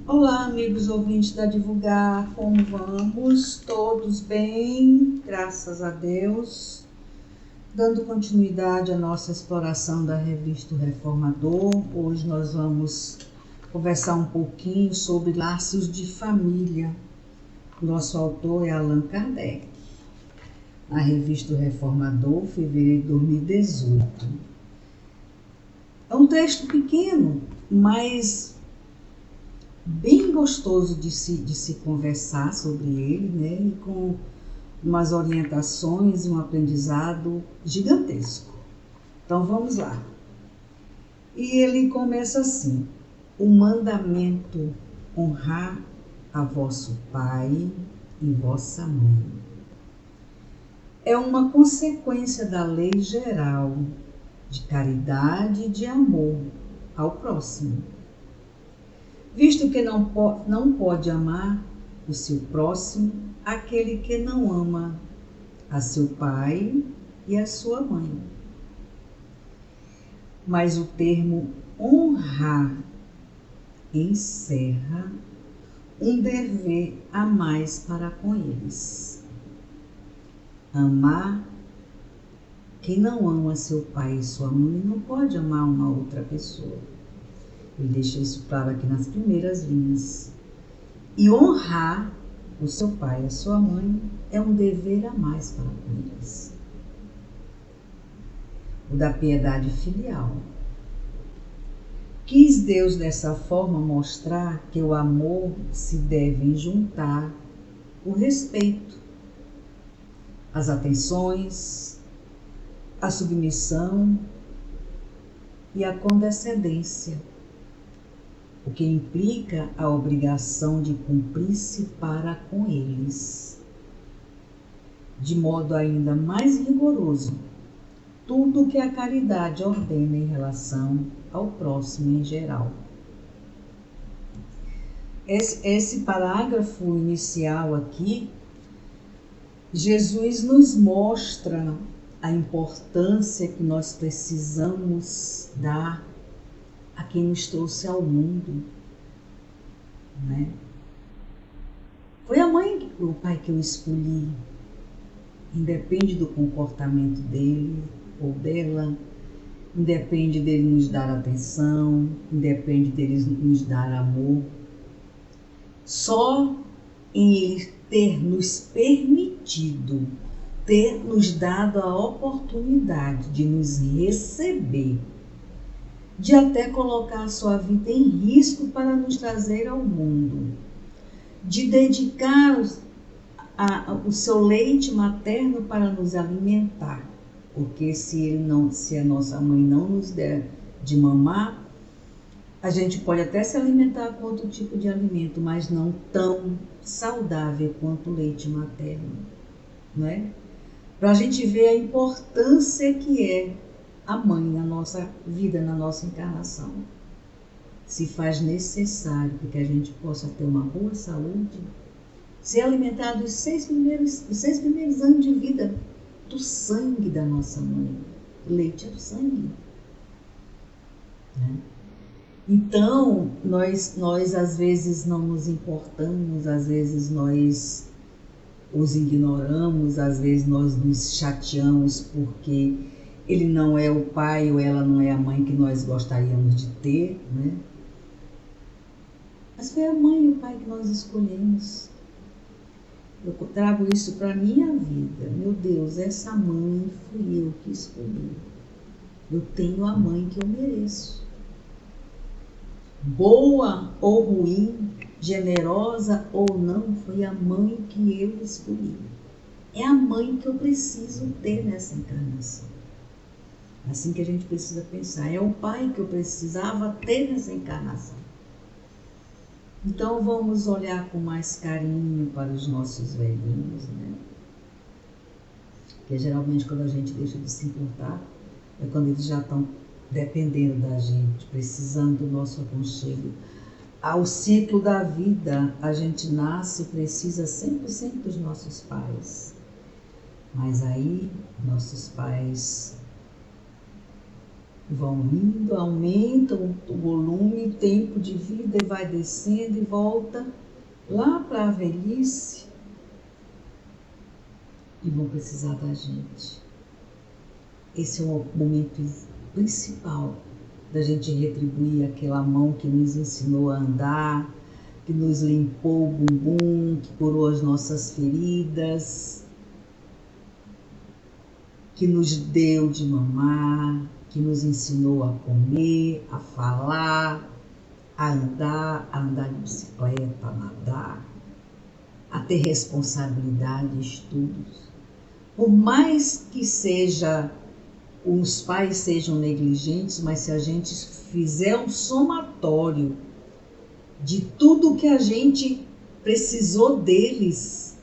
Olá, amigos ouvintes da Divulgar, como vamos? Todos bem? Graças a Deus. Dando continuidade à nossa exploração da revista O Reformador, hoje nós vamos conversar um pouquinho sobre laços de família. Nosso autor é Allan Kardec, na revista O Reformador, fevereiro de 2018. É um texto pequeno, mas bem gostoso de se conversar sobre ele, né? E com umas orientações e um aprendizado gigantesco. Então vamos lá. E ele começa assim: o mandamento honrar a vosso pai e vossa mãe é uma consequência da lei geral de caridade e de amor ao próximo. Visto que não pode amar o seu próximo aquele que não ama a seu pai e a sua mãe. Mas o termo honrar encerra um dever a mais para com eles. Amar quem não ama seu pai e sua mãe não pode amar uma outra pessoa. Ele deixa isso claro aqui nas primeiras linhas. E honrar o seu pai e a sua mãe é um dever a mais para com eles. O da piedade filial. Quis Deus dessa forma mostrar que o amor se deve juntar o respeito, as atenções, a submissão e a condescendência, o que implica a obrigação de cumprir-se para com eles. De modo ainda mais rigoroso, tudo o que a caridade ordena em relação ao próximo em geral. Esse parágrafo inicial aqui, Jesus nos mostra a importância que nós precisamos dar a quem nos trouxe ao mundo, né? Foi a mãe, o pai que eu escolhi, independe do comportamento dele ou dela, independe dele nos dar atenção, independe dele nos dar amor. Só em ele ter nos permitido, ter nos dado a oportunidade de nos receber, de até colocar a sua vida em risco para nos trazer ao mundo, de dedicar o seu leite materno para nos alimentar, porque se a nossa mãe não nos der de mamar, a gente pode até se alimentar com outro tipo de alimento, mas não tão saudável quanto o leite materno, não é? Para a gente ver a importância que é a mãe na nossa vida, na nossa encarnação. Se faz necessário para que a gente possa ter uma boa saúde, ser alimentado os 6 primeiros anos de vida do sangue da nossa mãe. O leite é o sangue, né? Então, nós às vezes não nos importamos, às vezes nós os ignoramos, às vezes nós nos chateamos porque ele não é o pai ou ela não é a mãe que nós gostaríamos de ter, né? Mas foi a mãe e o pai que nós escolhemos. Eu trago isso para a minha vida. Meu Deus, essa mãe fui eu que escolhi. Eu tenho a mãe que eu mereço. Boa ou ruim, generosa ou não, foi a mãe que eu escolhi. É a mãe que eu preciso ter nessa encarnação. Assim que a gente precisa pensar. É o pai que eu precisava ter nessa encarnação. Então vamos olhar com mais carinho para os nossos velhinhos, né? Porque geralmente quando a gente deixa de se importar, é quando eles já estão dependendo da gente, precisando do nosso aconchego. Ao ciclo da vida, a gente nasce e precisa 100% dos nossos pais. Mas aí, nossos pais vão indo, aumentam o volume, tempo de vida e vai descendo e volta lá para a velhice e vão precisar da gente. Esse é o momento principal da gente retribuir aquela mão que nos ensinou a andar, que nos limpou o bumbum, que curou as nossas feridas, que nos deu de mamar, que nos ensinou a comer, a falar, a andar de bicicleta, a nadar, a ter responsabilidade e estudos. Por mais que os pais sejam negligentes, mas se a gente fizer um somatório de tudo que a gente precisou deles,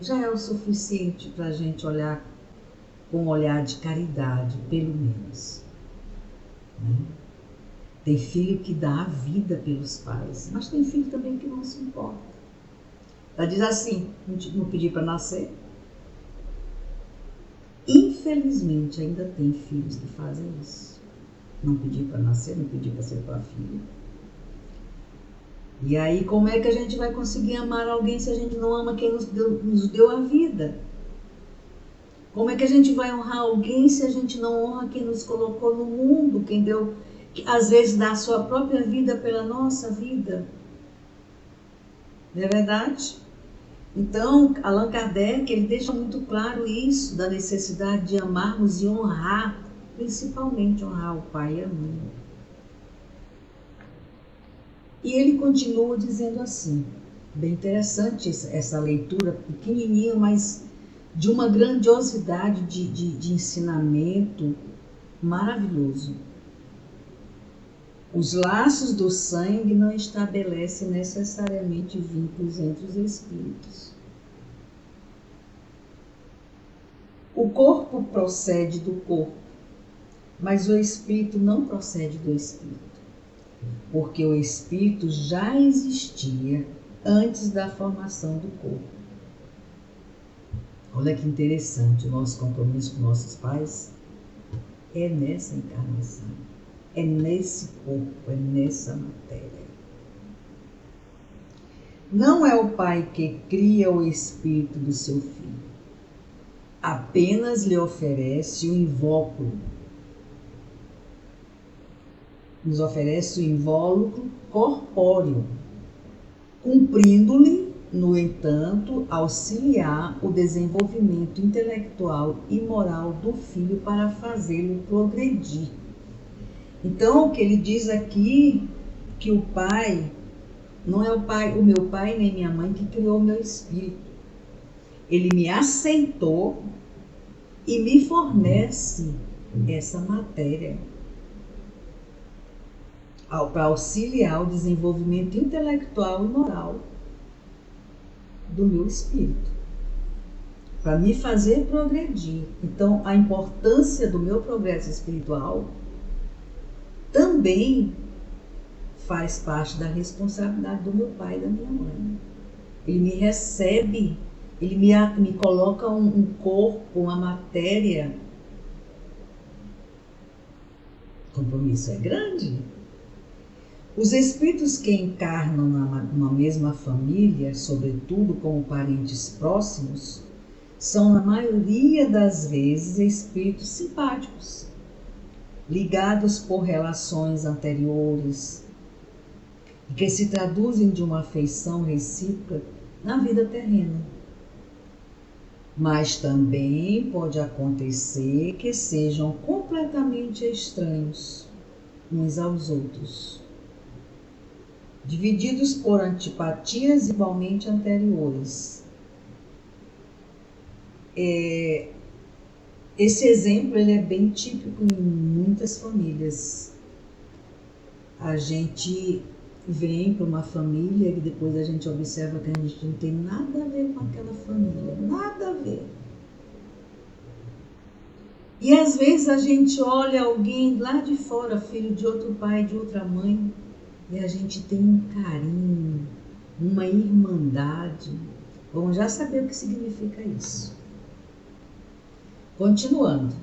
já é o suficiente para a gente olhar com um olhar de caridade, pelo menos. Né? Tem filho que dá a vida pelos pais, mas tem filho também que não se importa. Ela diz assim, não pedi para nascer. Infelizmente, ainda tem filhos que fazem isso. Não pedi para nascer, não pedi para ser tua filha. E aí, como é que a gente vai conseguir amar alguém se a gente não ama quem nos deu a vida? Como é que a gente vai honrar alguém se a gente não honra quem nos colocou no mundo, quem deu, às vezes, dá a sua própria vida pela nossa vida? Não é verdade? Então, Allan Kardec, ele deixa muito claro isso, da necessidade de amarmos e honrar, principalmente honrar o pai e a mãe. E ele continua dizendo assim, bem interessante essa leitura, pequenininha, mas de uma grandiosidade de ensinamento maravilhoso. Os laços do sangue não estabelecem necessariamente vínculos entre os espíritos. O corpo procede do corpo, mas o espírito não procede do espírito, porque o espírito já existia antes da formação do corpo. Olha que interessante, o nosso compromisso com nossos pais é nessa encarnação. É nesse corpo, é nessa matéria. Não é o pai que cria o espírito do seu filho. Apenas lhe oferece o invólucro. Nos oferece o invólucro corpóreo, cumprindo-lhe, no entanto, auxiliar o desenvolvimento intelectual e moral do filho para fazê-lo progredir. Então, o que ele diz aqui, que o pai, não é o meu pai nem minha mãe que criou o meu espírito. Ele me aceitou e me fornece essa matéria para auxiliar o desenvolvimento intelectual e moral do meu espírito, para me fazer progredir. Então, a importância do meu progresso espiritual também faz parte da responsabilidade do meu pai e da minha mãe. Ele me recebe, ele me coloca um corpo, uma matéria. O compromisso é grande. Os espíritos que encarnam numa mesma família, sobretudo como parentes próximos, são, na maioria das vezes, espíritos simpáticos, ligados por relações anteriores, e que se traduzem de uma afeição recíproca na vida terrena. Mas também pode acontecer que sejam completamente estranhos uns aos outros, divididos por antipatias igualmente anteriores. Esse exemplo ele é bem típico em muitas famílias. A gente vem para uma família e depois a gente observa que a gente não tem nada a ver com aquela família, nada a ver. E às vezes a gente olha alguém lá de fora, filho de outro pai, de outra mãe, e a gente tem um carinho, uma irmandade. Vamos já saber o que significa isso. Continuando.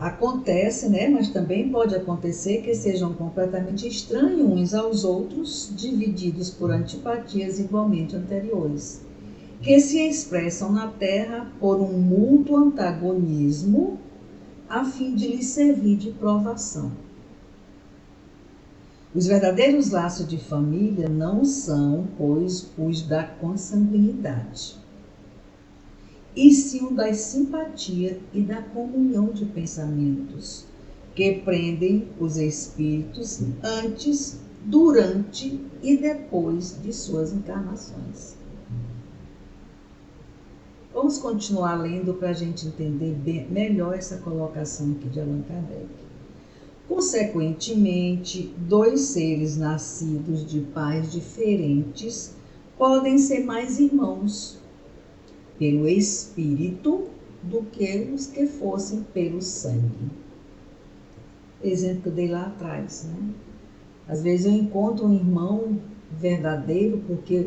Acontece, né? Mas também pode acontecer que sejam completamente estranhos uns aos outros, divididos por antipatias igualmente anteriores, que se expressam na Terra por um mútuo antagonismo a fim de lhe servir de provação. Os verdadeiros laços de família não são, pois, os da consanguinidade, e sim o da simpatia e da comunhão de pensamentos, que prendem os espíritos antes, durante e depois de suas encarnações. Vamos continuar lendo para a gente entender melhor essa colocação aqui de Allan Kardec. Consequentemente, dois seres nascidos de pais diferentes podem ser mais irmãos pelo espírito do que os que fossem pelo sangue. Exemplo que eu dei lá atrás, né? Às vezes eu encontro um irmão verdadeiro, porque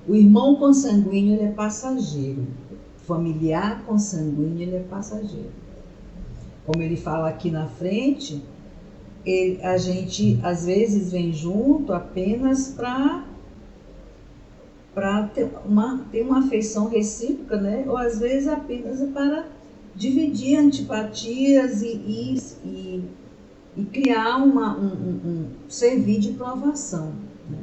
o irmão consanguíneo ele é passageiro, o familiar consanguíneo ele é passageiro. Como ele fala aqui na frente, a gente às vezes vem junto apenas para ter uma afeição recíproca, né? Ou às vezes apenas para dividir antipatias e criar servir de provação, né?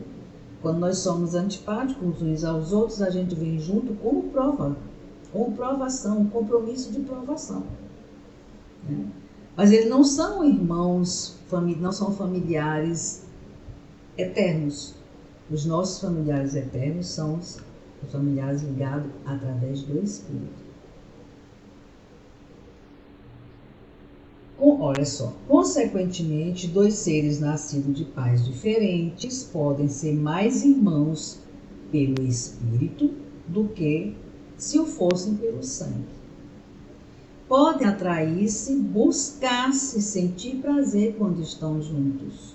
Quando nós somos antipáticos uns aos outros, a gente vem junto como prova, como provação, um compromisso de provação, né? Mas eles não são irmãos, não são familiares eternos. Os nossos familiares eternos são os familiares ligados através do Espírito. Olha só, consequentemente, dois seres nascidos de pais diferentes podem ser mais irmãos pelo Espírito do que se o fossem pelo sangue. Podem atrair-se, buscar-se, sentir prazer quando estão juntos,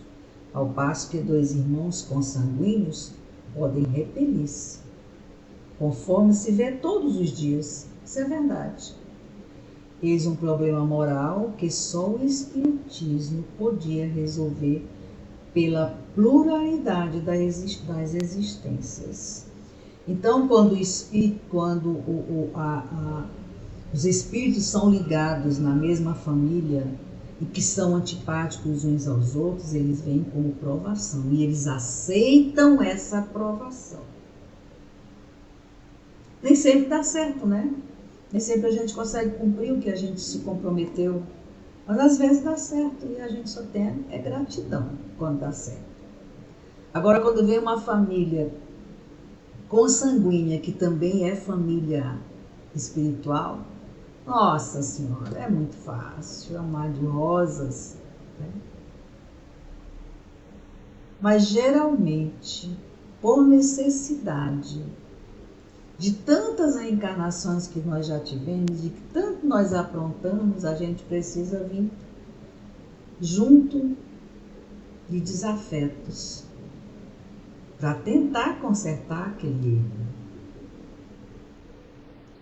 ao passo que dois irmãos consanguíneos podem repelir-se, conforme se vê todos os dias. Isso é verdade. Eis um problema moral que só o Espiritismo podia resolver pela pluralidade das existências. Então, quando os espíritos são ligados na mesma família e que são antipáticos uns aos outros, eles vêm como provação e eles aceitam essa provação. Nem sempre dá certo, né? Nem sempre a gente consegue cumprir o que a gente se comprometeu, mas às vezes dá certo e a gente só tem gratidão quando dá certo. Agora, quando vem uma família consanguínea, que também é família espiritual, nossa Senhora, é muito fácil, amar de rosas, né? Mas geralmente, por necessidade de tantas reencarnações que nós já tivemos, de que tanto nós aprontamos, a gente precisa vir junto de desafetos para tentar consertar aquele erro.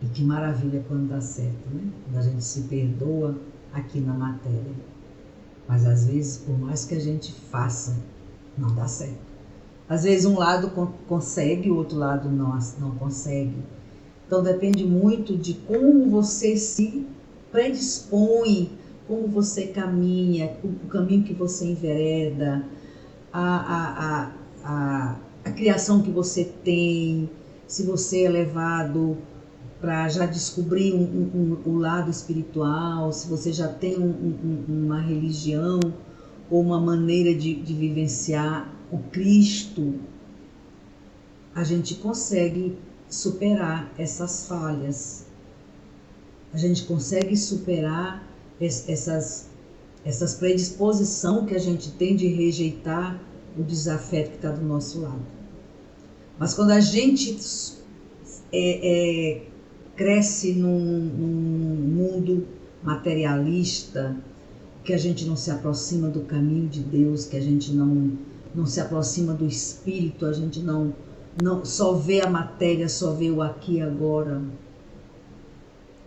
E que maravilha quando dá certo, né? Quando a gente se perdoa aqui na matéria. Mas às vezes, por mais que a gente faça, não dá certo. Às vezes um lado consegue, o outro lado não consegue. Então depende muito de como você se predispõe, como você caminha, o caminho que você envereda, a criação que você tem, se você é levado para já descobrir o lado espiritual, se você já tem uma religião ou uma maneira de vivenciar o Cristo, a gente consegue superar essas falhas. A gente consegue superar essas predisposições que a gente tem de rejeitar o desafeto que está do nosso lado. Mas quando a gente cresce num mundo materialista, que a gente não se aproxima do caminho de Deus, que a gente não se aproxima do Espírito, a gente não só vê a matéria, só vê o aqui e agora.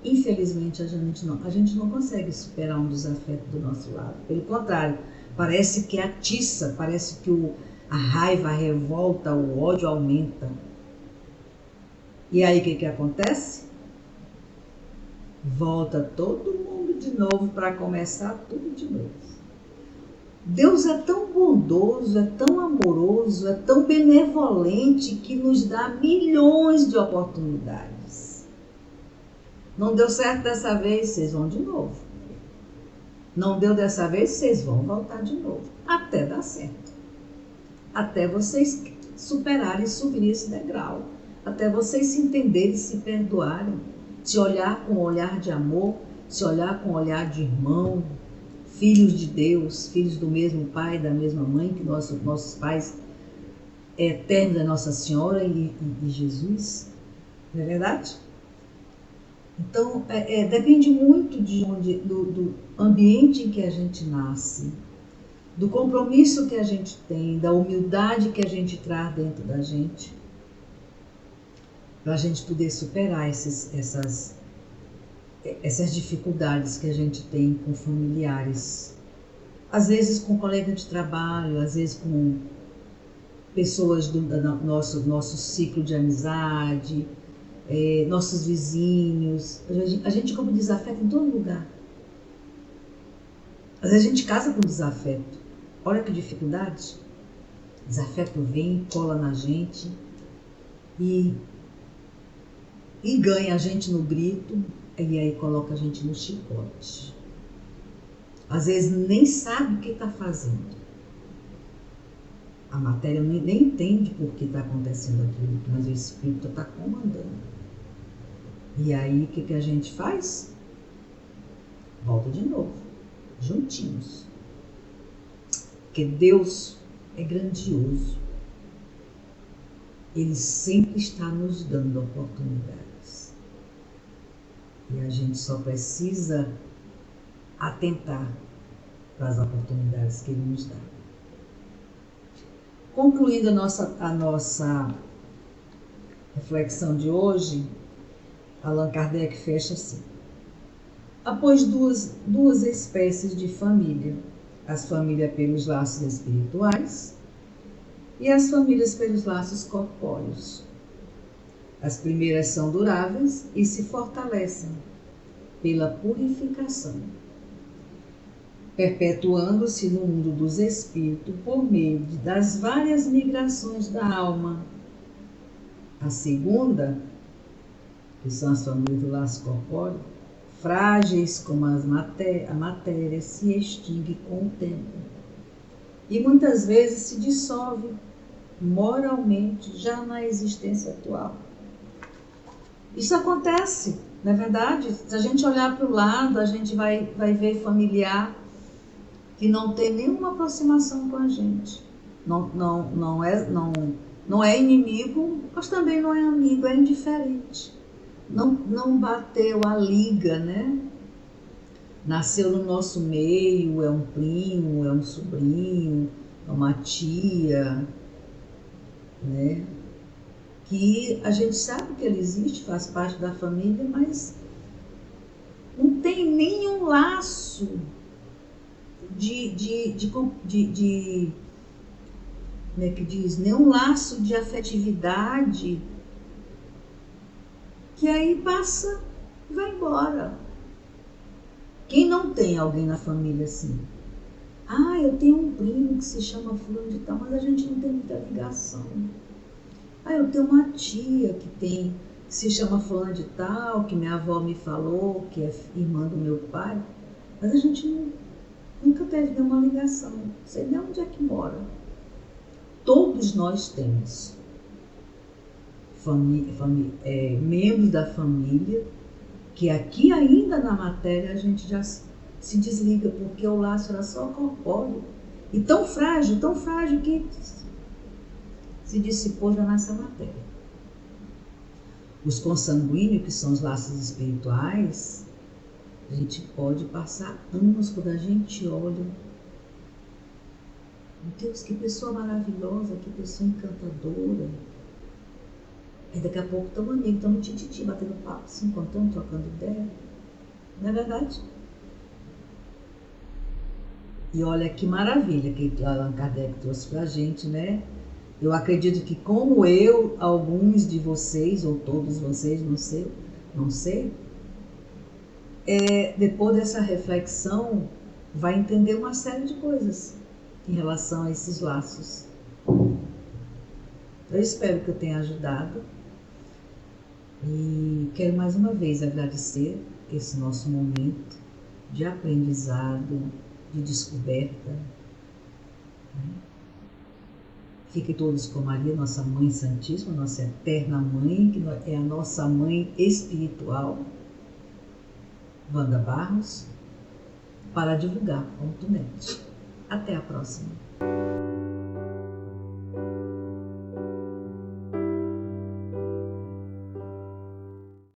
infelizmente a gente não consegue superar um desafeto do nosso lado. Pelo contrário, parece que atiça, parece que a raiva, a revolta, o ódio aumenta. E aí o que acontece? Volta todo mundo de novo para começar tudo de novo. Deus é tão bondoso, é tão amoroso, é tão benevolente que nos dá milhões de oportunidades. Não deu certo dessa vez, vocês vão de novo. Não deu dessa vez, vocês vão voltar de novo. Até dar certo. Até vocês superarem e subirem esse degrau. Até vocês se entenderem, se perdoarem. Se olhar com um olhar de amor, se olhar com um olhar de irmão, filhos de Deus, filhos do mesmo pai, da mesma mãe, que nossos pais eternos da Nossa Senhora e Jesus. Não é verdade? Então, depende muito do ambiente em que a gente nasce, do compromisso que a gente tem, da humildade que a gente traz dentro da gente, para a gente poder superar essas dificuldades que a gente tem com familiares. Às vezes com colegas de trabalho, às vezes com pessoas do nosso ciclo de amizade, nossos vizinhos. A gente como desafeto em todo lugar. Às vezes a gente casa com desafeto. Olha que dificuldade. Desafeto vem, cola na gente e ganha a gente no grito e aí coloca a gente no chicote. Às vezes nem sabe o que está fazendo. A matéria nem entende por que está acontecendo aquilo, mas o Espírito está comandando. E aí o que a gente faz? Volta de novo, juntinhos. Porque Deus é grandioso. Ele sempre está nos dando oportunidades. E a gente só precisa atentar para as oportunidades que Ele nos dá. Concluindo a nossa reflexão de hoje, Allan Kardec fecha assim. Após duas espécies de família, as famílias pelos laços espirituais e as famílias pelos laços corpóreos. As primeiras são duráveis e se fortalecem pela purificação, perpetuando-se no mundo dos espíritos por meio das várias migrações da alma. A segunda, que são as famílias do laço corpóreo, frágeis como a matéria, se extingue com o tempo e muitas vezes se dissolve moralmente já na existência atual. Isso acontece, não é verdade? Se a gente olhar para o lado, a gente vai ver familiar que não tem nenhuma aproximação com a gente. Não é inimigo, mas também não é amigo, é indiferente. Não bateu a liga, né? Nasceu no nosso meio, é um primo, é um sobrinho, é uma tia, né? Que a gente sabe que ele existe, faz parte da família, mas não tem nenhum laço como é que diz? Nenhum laço de afetividade que aí passa e vai embora. Quem não tem alguém na família assim? Ah, eu tenho um primo que se chama fulano de tal, mas a gente não tem muita ligação. Ah, eu tenho uma tia que se chama fulano de tal, que minha avó me falou, que é irmã do meu pai, mas a gente nunca teve nenhuma ligação. Não sei nem onde é que mora. Todos nós temos membros da família que aqui ainda na matéria a gente já se desliga, porque o laço era só corpóreo e tão frágil que se dissipou já nessa matéria. Os consanguíneos, que são os laços espirituais, a gente pode passar anos quando a gente olha. Meu Deus, que pessoa maravilhosa, que pessoa encantadora. Aí daqui a pouco estamos amigos, estamos tititi, batendo papo, se encontrando, trocando ideia. Não é verdade? E olha que maravilha que Allan Kardec trouxe para a gente, né? Eu acredito que como eu, alguns de vocês, ou todos vocês, não sei, depois dessa reflexão, vai entender uma série de coisas em relação a esses laços. Eu espero que eu tenha ajudado e quero mais uma vez agradecer esse nosso momento de aprendizado, de descoberta. Fiquem todos com Maria, nossa Mãe Santíssima, nossa eterna Mãe, que é a nossa Mãe espiritual, Wanda Barros, para divulgar.net. Até a próxima.